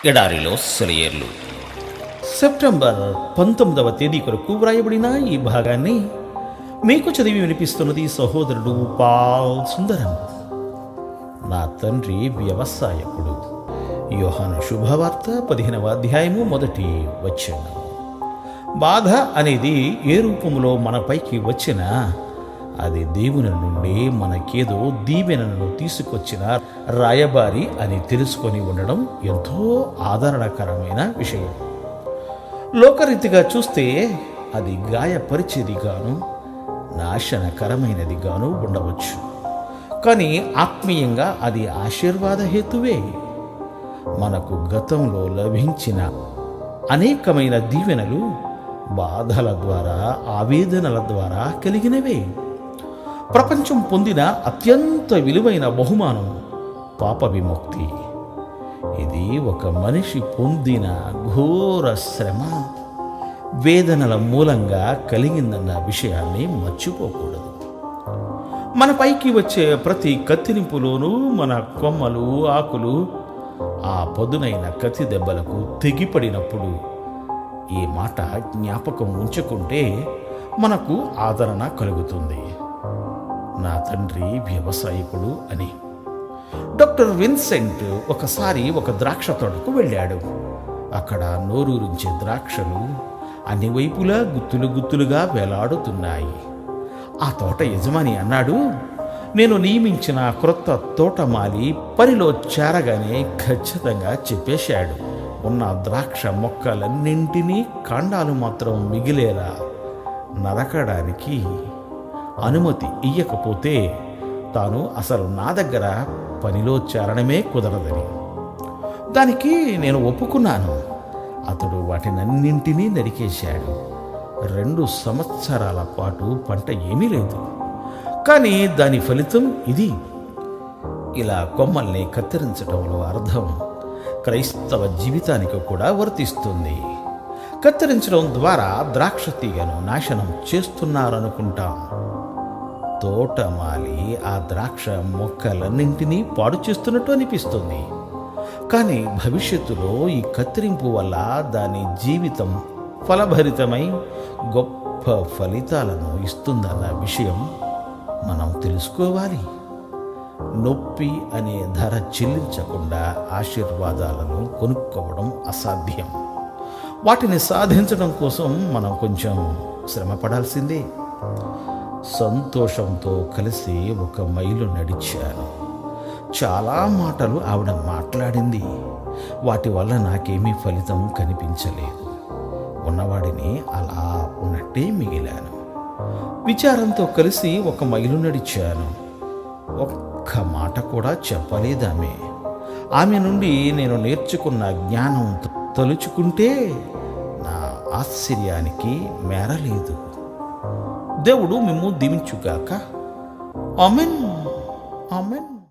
ఎడారిలో సెలయేర్లు. సెప్టెంబర్ 19వ తేదీ కొరకు వ్రాయబడిన ఈ భాగాన్ని మీకు చదివి వినిపిస్తున్నది సహోదరుడు పాల్ సుందరం. నా తండ్రి వ్యవసాయకుడు. యోహాను శుభవార్త 15వ అధ్యాయము 1వ వచనం. బాధ అనేది ఏ రూపంలో మనపైకి వచ్చినా అది దేవుని నుండి మనకేదో దీవెనలను తీసుకొచ్చిన రాయబారి అని తెలుసుకొని ఉండడం ఎంతో ఆదరణకరమైన విషయం. లోకరీతిగా చూస్తే అది గాయపరిచేదిగాను నాశనకరమైనదిగాను ఉండవచ్చు. కానీ ఆత్మీయంగా అది ఆశీర్వాద హేతువే. మనకు గతంలో లభించిన అనేకమైన దీవెనలు బాధల ద్వారా, ఆవేదనల ద్వారా కలిగినవే. ప్రపంచం పొందిన అత్యంత విలువైన బహుమానం పాప విముక్తి. ఇది ఒక మనిషి పొందిన ఘోర శ్రమ, వేదనల మూలంగా కలిగిందన్న విషయాన్ని మర్చిపోకూడదు. మన పైకి వచ్చే ప్రతి కత్తిరింపులోనూ మన కొమ్మలు, ఆకులు ఆ పదునైన కత్తి దెబ్బలకు తెగిపడినప్పుడు ఈ మాట జ్ఞాపకం ఉంచుకుంటే మనకు ఆదరణ కలుగుతుంది. నా తండ్రి వ్యవసాయకుడు అని. డాక్టర్ విన్సెంట్ ఒకసారి ఒక ద్రాక్ష తోటకు వెళ్ళాడు. అక్కడ నోరూరించే ద్రాక్షలు అన్ని వైపులా గుత్తులు గుత్తులుగా వేలాడుతున్నాయి. ఆ తోట యజమాని అన్నాడు, నేను నియమించిన క్రొత్త తోటమాలి పనిలో చేరగానే ఖచ్చితంగా చెప్పేశాడు. ఉన్న ద్రాక్ష మొక్కలన్నింటినీ కాండాలు మాత్రం మిగిలేలా నరకడానికి అనుమతి ఇయ్యకపోతే తాను అసలు నా దగ్గర పనిలో చేరడమే కుదరదని. దానికి నేను ఒప్పుకున్నాను. అతడు వాటినన్నింటినీ నరికేశాడు. 2 సంవత్సరాల పాటు పంట ఏమీ లేదు. కానీ దాని ఫలితం ఇది. ఇలా కొమ్మల్ని కత్తిరించడంలో అర్థం క్రైస్తవ జీవితానికి కూడా వర్తిస్తుంది. కత్తిరించడం ద్వారా ద్రాక్ష తీగను నాశనం చేస్తున్నారనుకుంటాం. తోటమాలి ఆ ద్రాక్ష మొక్కలన్నింటినీ పాడు చేస్తున్నట్టు అనిపిస్తుంది. కానీ భవిష్యత్తులో ఈ కత్తిరింపు వల్ల దాని జీవితం ఫలభరితమై గొప్ప ఫలితాలను ఇస్తుందన్న విషయం మనం తెలుసుకోవాలి. నొప్పి అనే ధర చెల్లించకుండా ఆశీర్వాదాలను కొనుక్కోవడం అసాధ్యం. వాటిని సాధించడం కోసం మనం కొంచెం శ్రమ పడాల్సిందే. సంతోషంతో కలిసి 1 మైలు నడిచాను. చాలా మాటలు ఆవిడ మాట్లాడింది. వాటి వల్ల నాకేమీ ఫలితం కనిపించలేదు. ఉన్నవాడిని అలా ఉన్నట్టే మిగిలాను. విచారంతో కలిసి 1 మైలు నడిచాను. ఒక్క మాట కూడా చెప్పలేదామె. ఆమె నుండి నేను నేర్చుకున్న జ్ఞానం తలుచుకుంటే నా ఆశ్చర్యానికి మేరలేదు. దేవుడు మిమ్ము దీవించుగాక. ఆమెన్. ఆమెన్.